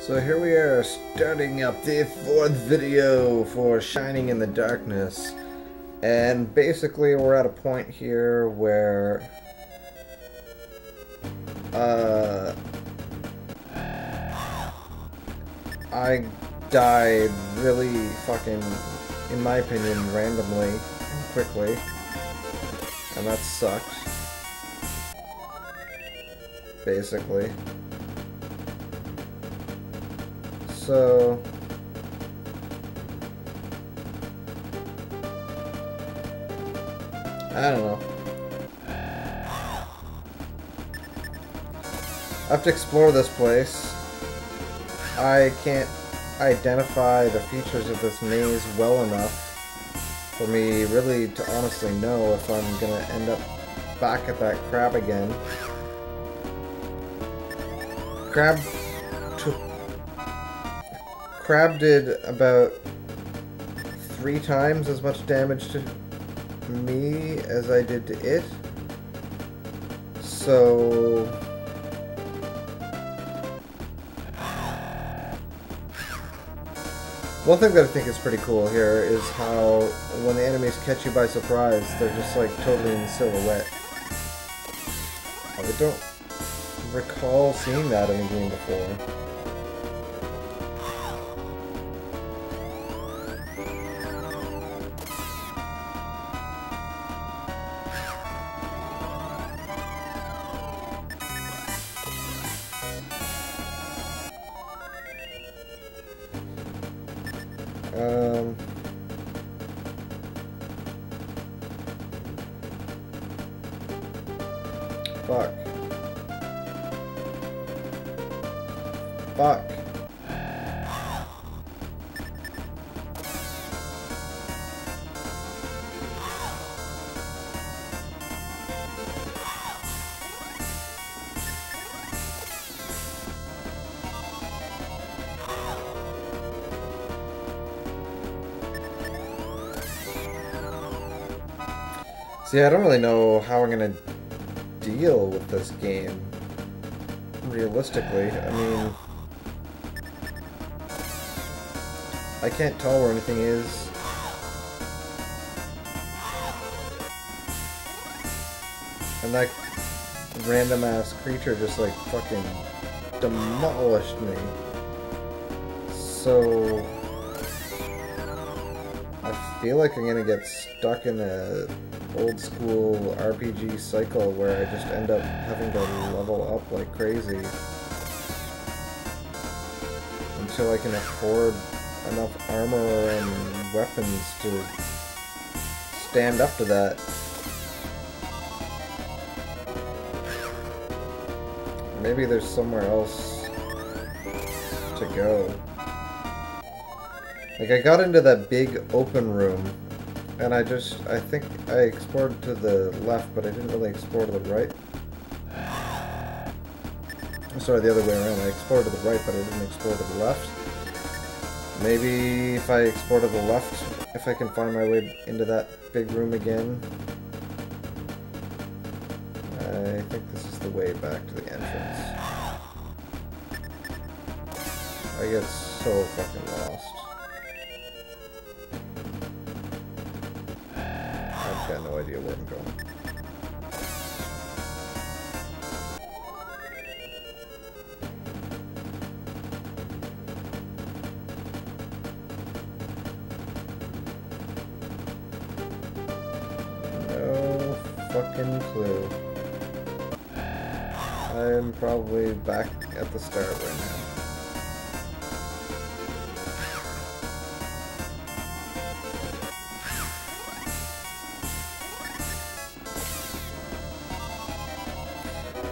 So here we are starting up the fourth video for Shining in the Darkness, and basically we're at a point here where I died really fucking, in my opinion, randomly and quickly, and that sucked, basically. So I don't know. I have to explore this place. I can't identify the features of this maze well enough for me really to honestly know if I'm gonna end up back at that crab again. Crab did about 3 times as much damage to me as I did to it. So one thing that I think is pretty cool here is how when the enemies catch you by surprise, they're just like totally in silhouette. I don't recall seeing that in a game before. Fuck. Fuck. See, I don't really know how I'm gonna deal with this game, realistically. I mean, I can't tell where anything is. And that random ass creature just like fucking demolished me. So I feel like I'm gonna get stuck in a old school RPG cycle where I just end up having to level up like crazy until I can afford enough armor and weapons to stand up to that. Maybe there's somewhere else to go. Like, I got into that big open room and I think I explored to the left, but I didn't really explore to the right. Sorry, the other way around. I explored to the right, but I didn't explore to the left. Maybe if I explore to the left, if I can find my way into that big room again. I think this is the way back to the entrance. I get so fucking lost. I've got no idea where I'm going. No fucking clue. I'm probably back at the start right now.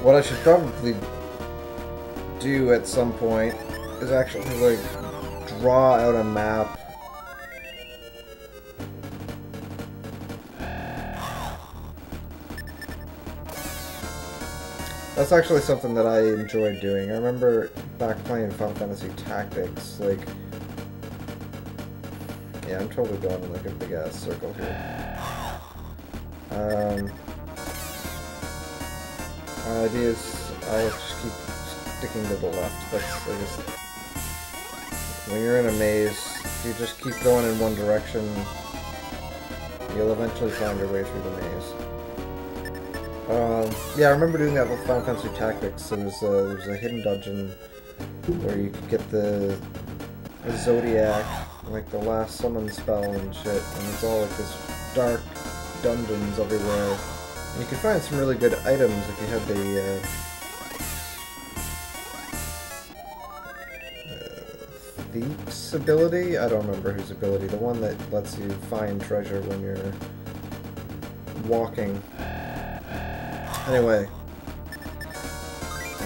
What I should probably do at some point is actually, like, draw out a map. That's actually something that I enjoyed doing. I remember back playing Final Fantasy Tactics, like... Yeah, I'm totally going in like a big ass circle here. My idea is I'll just keep sticking to the left. That's, I guess, when you're in a maze, if you just keep going in one direction, you'll eventually find your way through the maze. Yeah, I remember doing that with Final Fantasy Tactics. There was a hidden dungeon where you could get the Zodiac, like the last summon spell and shit, and it's all like this dark dungeons everywhere. And you could find some really good items if you had the Thief's ability? I don't remember whose ability. The one that lets you find treasure when you're walking. Anyway,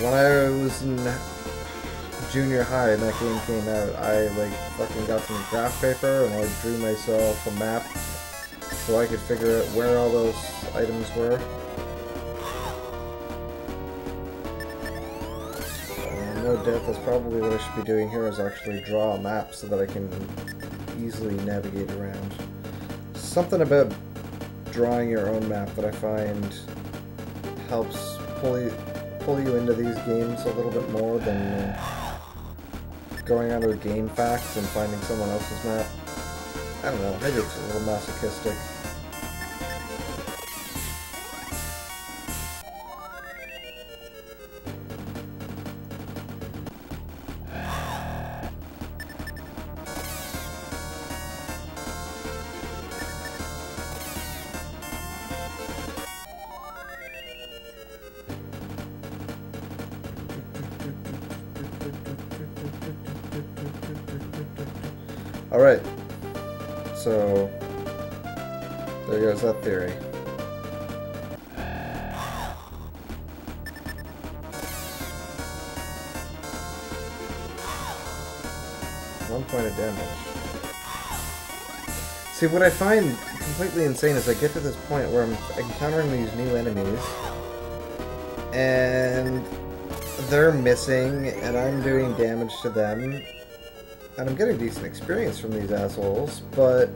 when I was in junior high and that game came out, I like fucking got some graph paper and I drew myself a map so I could figure out where all those items were. No doubt that's probably what I should be doing here, is actually draw a map so that I can easily navigate around. Something about drawing your own map that I find helps pull you into these games a little bit more than going onto a game facts and finding someone else's map. I don't know, maybe it's a little masochistic. Alright, so there goes that theory. One point of damage. See, what I find completely insane is I get to this point where I'm encountering these new enemies, and they're missing, and I'm doing damage to them. And I'm getting decent experience from these assholes, but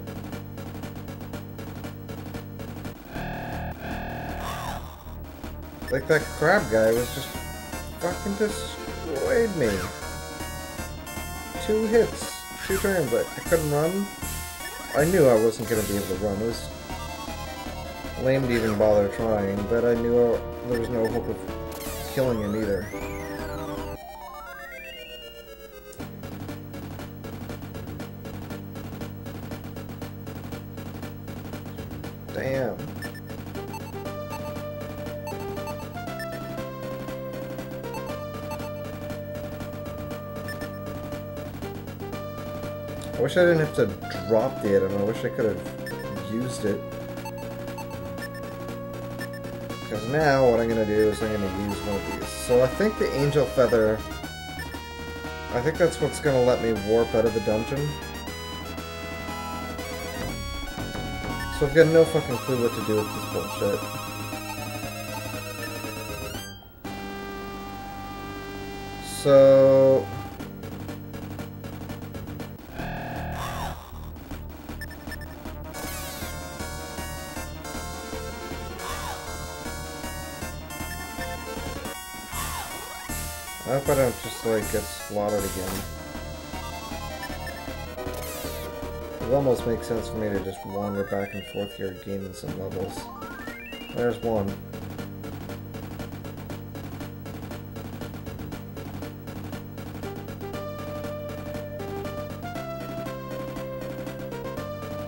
like that crab guy was just fucking destroyed me. 2 hits, 2 turns. I couldn't run. I knew I wasn't gonna be able to run. It was lame to even bother trying, but I knew there was no hope of killing him either. Damn. I wish I didn't have to drop the item. I wish I could have used it. Because now what I'm going to do is I'm going to use one of these. So I think the Angel Feather, I think that's what's going to let me warp out of the dungeon. So I've got no fucking clue what to do with this bullshit. So I hope I don't just like get slaughtered again. It almost makes sense for me to just wander back and forth here, gaining some levels. There's one.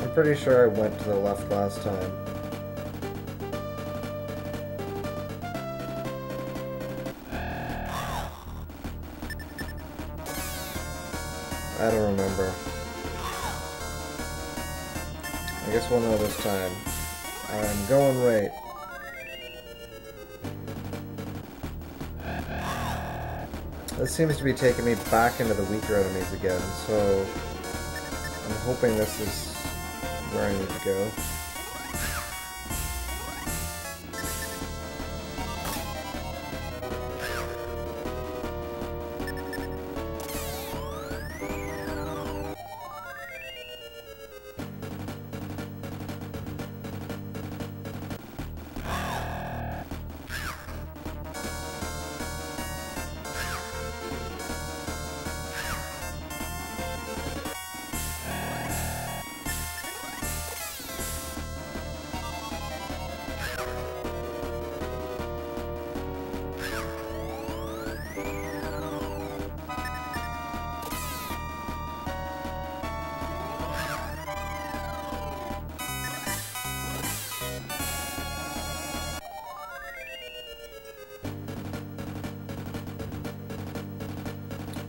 I'm pretty sure I went to the left last time. I don't remember. I guess we'll know this time. I'm going right. This seems to be taking me back into the weaker enemies again, so I'm hoping this is where I need to go.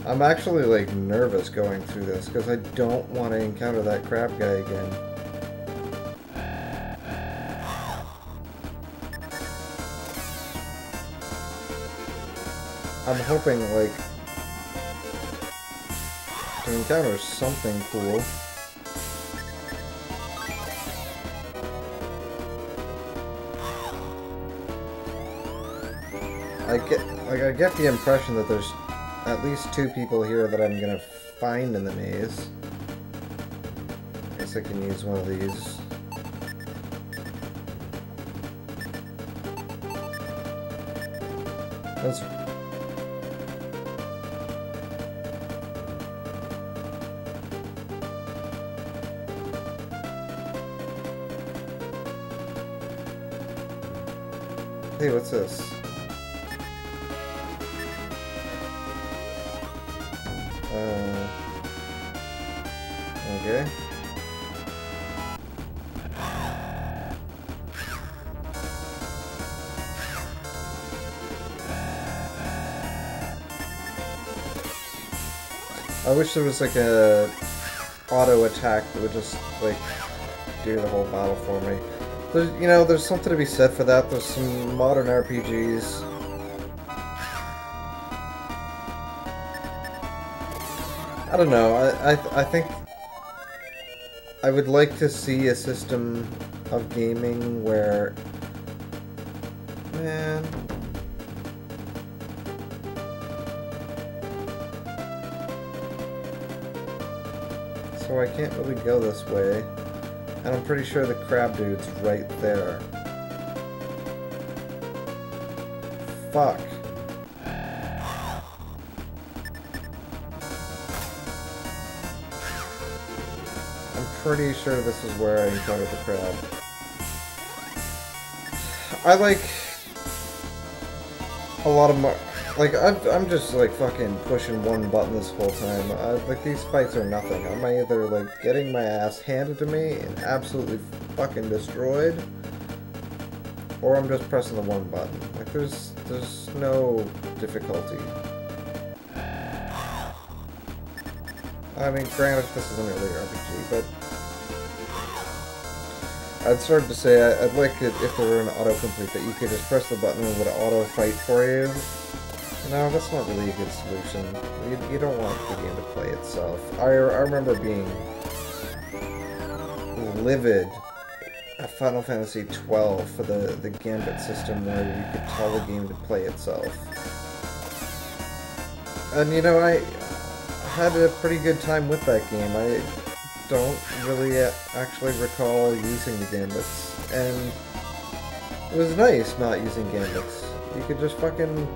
I'm actually, like, nervous going through this, because I don't want to encounter that crab guy again. I'm hoping, like, to encounter something cool. I get the impression that there's at least 2 people here that I'm gonna find in the maze. I guess I can use one of these. That's... Hey, what's this? Okay. I wish there was like a auto attack that would just like do the whole battle for me. There's, you know, there's something to be said for that. There's some modern RPGs. I don't know. I think I would like to see a system of gaming where, man. So I can't really go this way. And I'm pretty sure the crab dude's right there. Fuck. I'm pretty sure this is where I encountered the crab. I like a lot of my... Like, I'm just, like, fucking pushing one button this whole time. Like, these fights are nothing. I'm either, like, getting my ass handed to me and absolutely fucking destroyed, or I'm just pressing the one button. Like, there's no difficulty. I mean, granted, this isn't really RPG, but... I'd started to say I'd like it if there were an autocomplete that you could just press the button and it would auto-fight for you. No, that's not really a good solution. You don't want the game to play itself. I remember being livid at Final Fantasy XII for the Gambit system where you could tell the game to play itself. And you know, I had a pretty good time with that game. I don't really actually recall using the Gambits, and it was nice not using Gambits. You could just fucking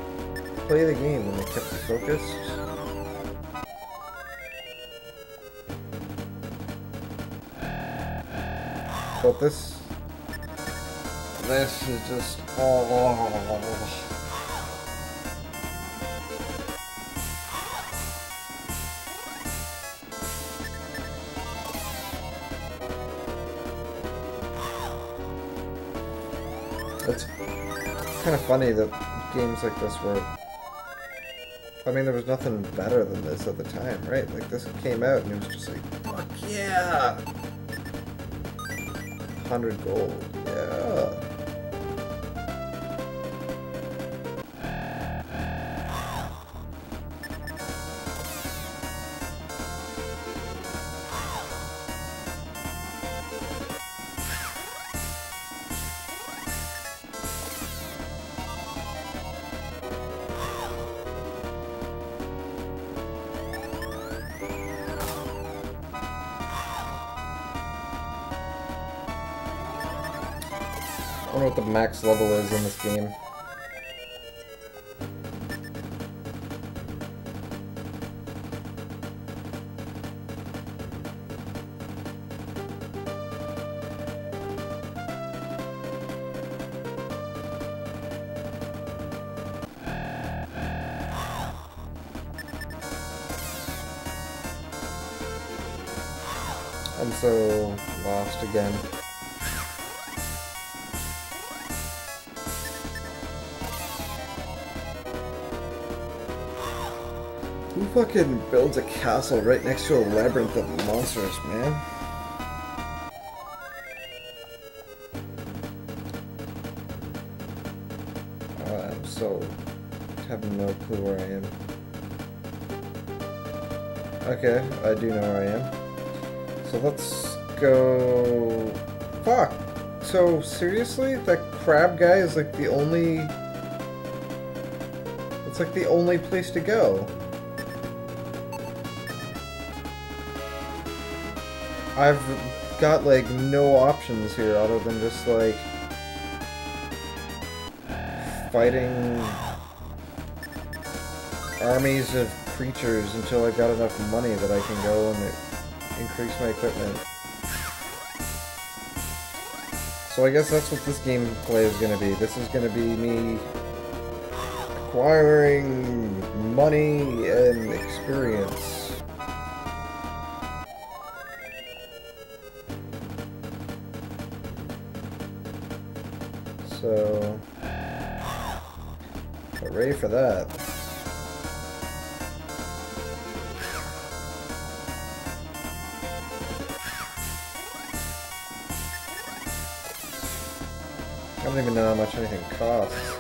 play the game and it kept you focused. But this is just It's kind of funny that games like this were... I mean, there was nothing better than this at the time, right? Like, this came out and it was just like, fuck yeah! 100 gold, yeah! I wonder what the max level is in this game. I'm so lost again. Who fucking builds a castle right next to a labyrinth of monsters, man? I'm so... have no clue where I am. Okay, I do know where I am. So let's go... Fuck! So, seriously? That crab guy is like the only... It's like the only place to go. I've got like no options here other than just like fighting armies of creatures until I've got enough money that I can go and increase my equipment. So I guess that's what this gameplay is going to be. This is going to be me acquiring money and experience. So, get ready for that. I don't even know how much anything costs.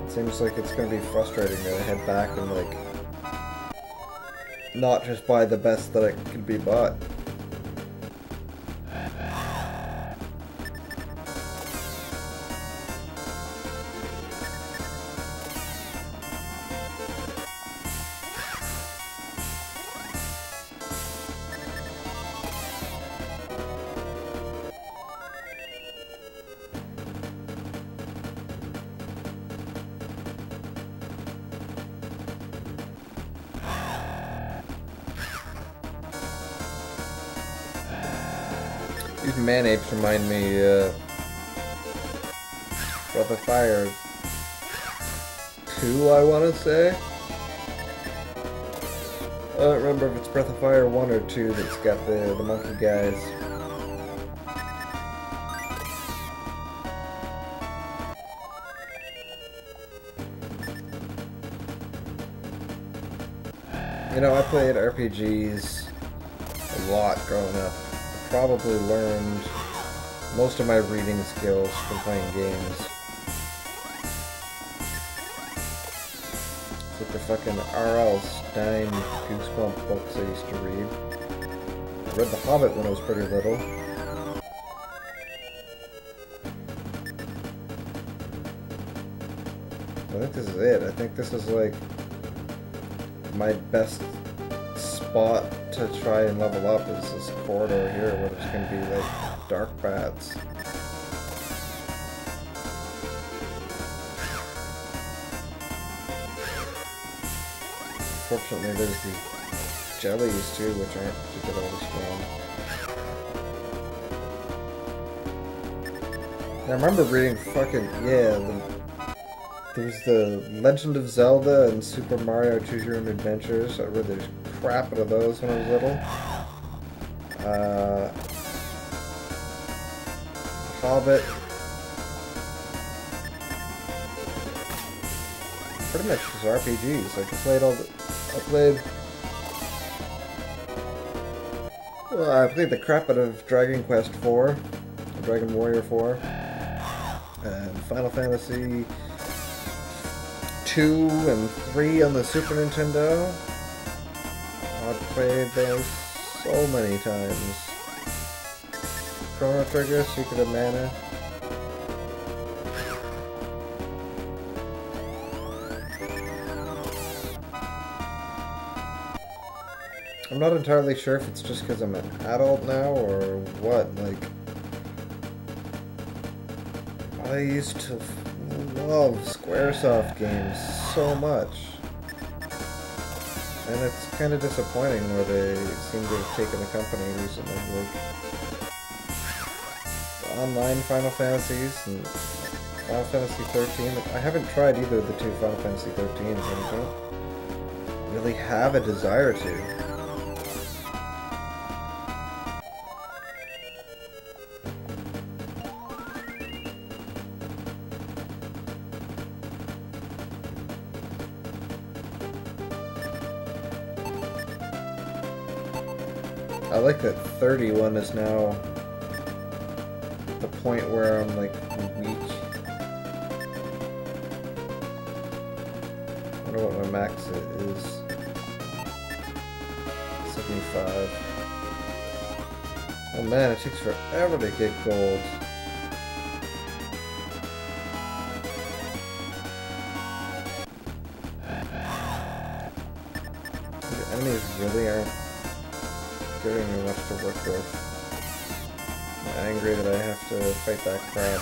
It seems like it's going to be frustrating to head back and, like, not just buy the best that it can be bought. These man-apes remind me, Breath of Fire 2, I want to say? I don't remember if it's Breath of Fire 1 or 2 that's got the monkey guys. You know, I played RPGs a lot growing up. Probably learned most of my reading skills from playing games. It's like the fucking R.L. Stein Goosebump books I used to read. I read The Hobbit when I was pretty little. I think this is it. I think this is like my best spot to try and level up is this corridor here where there's going to be like dark bats. Fortunately there's these jellies too, which aren't particularly strong. I remember reading fucking, there was the Legend of Zelda and Super Mario Choose Your Own Adventures. I read the crap out of those when I was little. Hobbit. Pretty much just RPGs. Like I played the crap out of Dragon Quest IV, Dragon Warrior 4, and Final Fantasy 2 and 3 on the Super Nintendo. I've played those so many times. Chrono Trigger, Secret of Mana. I'm not entirely sure if it's just because I'm an adult now or what. Like, I used to love Squaresoft games so much. And it's kind of disappointing where they seem to have taken the company recently. Like, the online Final Fantasies and Final Fantasy 13. I haven't tried either of the two Final Fantasy 13s, and I don't really have a desire to. I like that 31 is now the point where I'm like weak. I wonder what my max is. 75. Oh man, it takes forever to get gold. The enemies really aren't giving me much to work with. I'm angry that I have to fight that crab.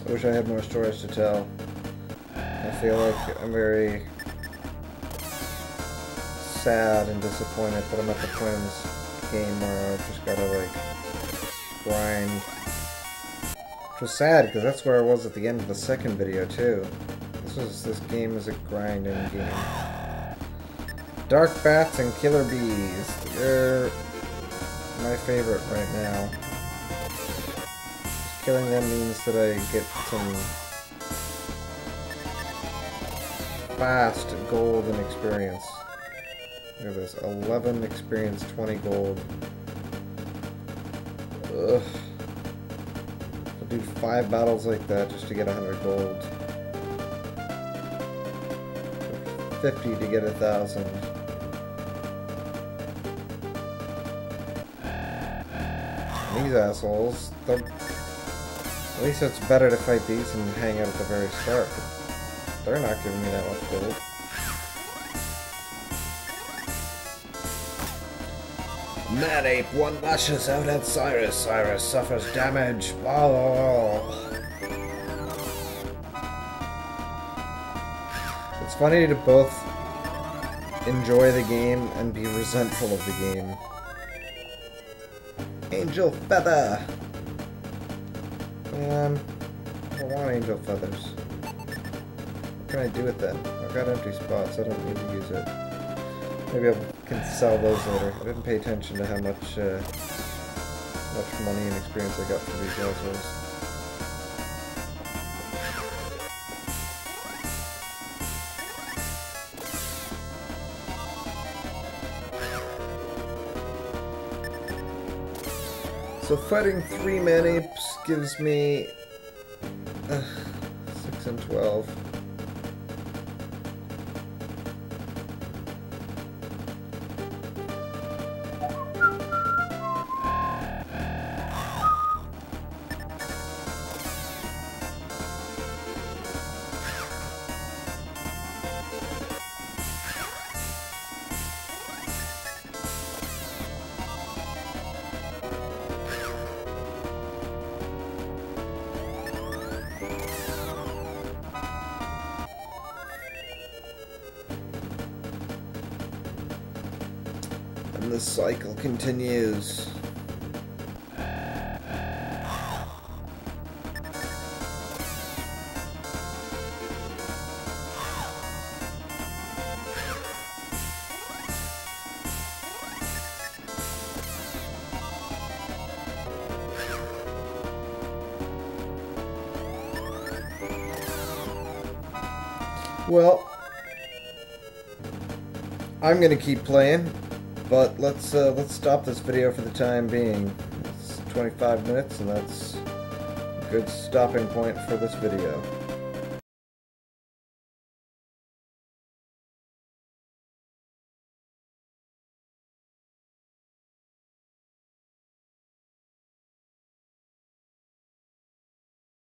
I wish I had more stories to tell. I feel like I'm very sad and disappointed that I'm at the point in this game where I've just gotta, like, grind. Which was sad, because that's where I was at the end of the second video, too. This game is a grinding game. Dark bats and killer bees. They're my favorite right now. Killing them means that I get some fast gold and experience. Look at this, 11 experience, 20 gold. Ugh. I'll do 5 battles like that just to get 100 gold. 50 to get 1,000. These assholes, at least it's better to fight these and hang out at the very start. They're not giving me that much gold. Mad Ape 1 lashes out at Cyrus. Cyrus suffers damage. Oh. It's funny to both enjoy the game and be resentful of the game. Angel Feather! Man, I don't want angel feathers. What can I do with them? I've got empty spots, I don't need to use it. Maybe I can sell those later. I didn't pay attention to how much money and experience I got from these assholes. So fighting 3 man apes gives me 6 and 12. And the cycle continues. Well, I'm gonna keep playing. But let's stop this video for the time being. It's 25 minutes, and that's a good stopping point for this video.